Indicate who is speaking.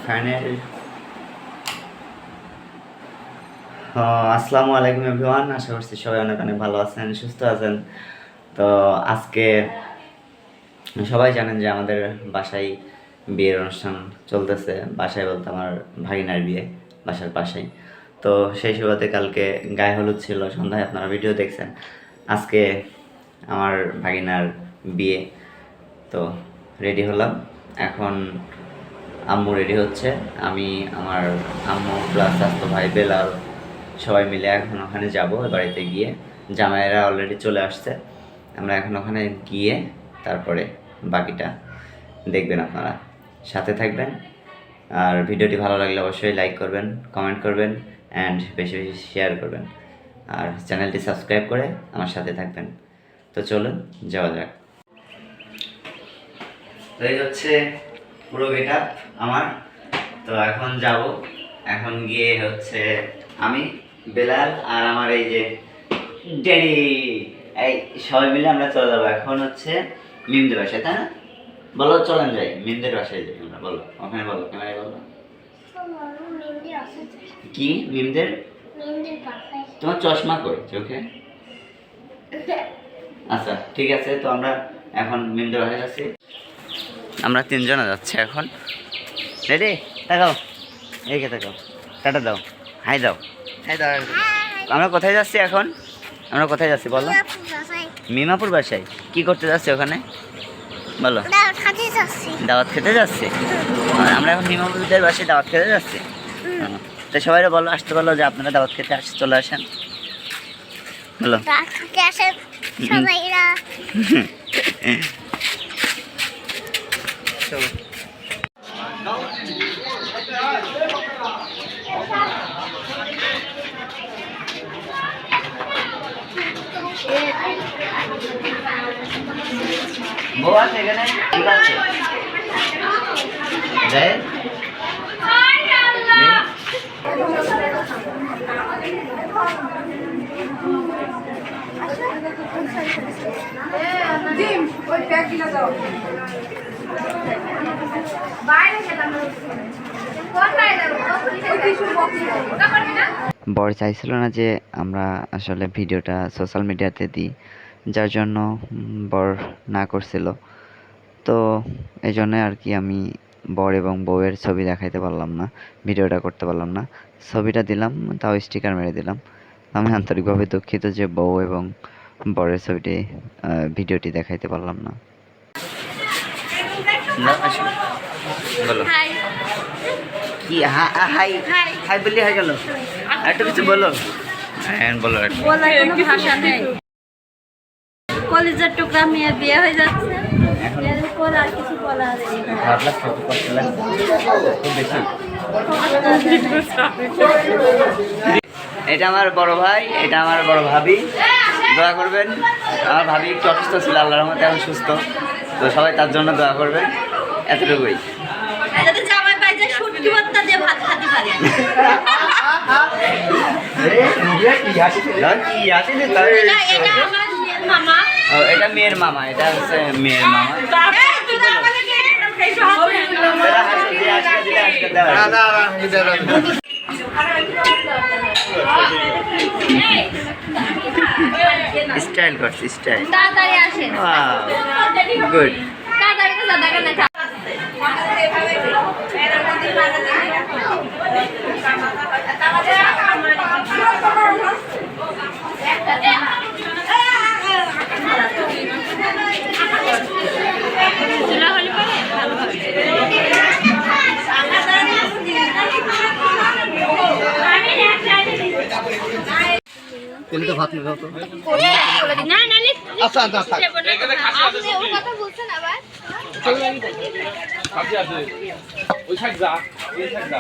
Speaker 1: ফ্যানের আসসালামু আলাইকুম এভরিওয়ান। আশা করছি সবাই অনেক অনেক ভালো আছেন, সুস্থ আছেন। তো আজকে সবাই জানেন যে আমাদের বাসায় বিয়ের অনুষ্ঠান চলতেছে। বাসায় বলতে আমার ভাগিনার বিয়ে, বাসার পাশেই। তো সেই সুবাদে কালকে গায়ে হলুদ ছিল, সন্ধ্যায় আপনারা ভিডিও দেখছেন। আজকে আমার ভাগিনার বিয়ে, তো রেডি হলাম। এখন আম্মু রেডি হচ্ছে, আমি আমার আম্মু প্লাস আসতো ভাই বেলাল সবাই মিলে এখন ওখানে যাব। বাড়িতে গিয়ে জামাইয়েরা অলরেডি চলে আসছে, আমরা এখন ওখানে গিয়ে তারপরে বাকিটা দেখবেন। আপনারা সাথে থাকবেন, আর ভিডিওটি ভালো লাগলে অবশ্যই লাইক করবেন, কমেন্ট করবেন অ্যান্ড বেশি বেশি শেয়ার করবেন, আর চ্যানেলটি সাবস্ক্রাইব করে আমার সাথে থাকবেন। তো চলুন যাওয়া যাক। তো এই হচ্ছে পুরো গেটআপ আমার। তো এখন যাব, এখন গিয়ে হচ্ছে আমি বেলাল আর আমার এই যে ড্যাডি, এই সবাই মিলে আমরা চলে যাবো। এখন হচ্ছে মিমদের বাসায়, তাই না? বলো চলেন যাই, মিমদের বাসায় যাই আমরা। বলো ওখানে, বলো ক্যামেরায় বলো। কি মিমদের? তোমার চশমা কই চোখে? আচ্ছা ঠিক আছে, তো আমরা এখন মিমদের বাসায় যাচ্ছি। আমরা তিনজনে যাচ্ছি এখন। রেডি? তাকাও, এইকে তাকাও, টাটা দাও, হাই দাও, হাই দাও। আমরা কোথায় যাচ্ছি এখন? আমরা কোথায় যাচ্ছি বলো? মিমাপুর বাসায়। কি করতে যাচ্ছি ওখানে বলো? দাওয়াত খেতে যাচ্ছি। আমরা এখন মিমাপুরদের বাসায় দাওয়াত খেতে যাচ্ছি। তো সবাই বলো, আসতে বলো যে আপনারা দাওয়াত খেতে চলে আসেন। বলো চলো। বউ আছে এখানে? ঠিক আছে যাই। বর চাইছিল না যে আমরা আসলে ভিডিওটা সোশ্যাল মিডিয়াতে দিই, যার জন্য বর না করছিল। তো এই জন্য আর কি আমি বর এবং বউয়ের ছবি দেখাইতে পারলাম না, ভিডিওটা করতে পারলাম না। ছবিটা দিলাম, তাও স্টিকার মেরে দিলাম। আমি আন্তরিকভাবে দুঃখিত যে বউ এবং বরের ছবিটি ভিডিওটি দেখাইতে পারলাম না। বলো কি? হাই হাই বললি হয়ে গেল? একটু কিছু বলো, বলো।
Speaker 2: কলেজের টুকরা মেয়ে বিয়ে হয়ে যাচ্ছে, এরপর আর কিছু বলার
Speaker 1: এটা আমার বড় ভাই, এটা আমার বড় ভাবি। দোয়া করবেন। আমার ভাবি একটু অসুস্থ ছিল, আল্লাহর রহমতে এখন সুস্থ। তো সবাই তার জন্য দোয়া করবেন, এতটুকুই। এটা মেয়ের মামা, এটা হচ্ছে মেয়ের মামা। স্টাইল করছি, স্টাইল গুড।
Speaker 3: তো ভাত নিয়ে যাও তো। আচ্ছা আচ্ছা আপনি ওর কথা বলছেন আবার। ওই সাইড যা, ওই সাইড যা।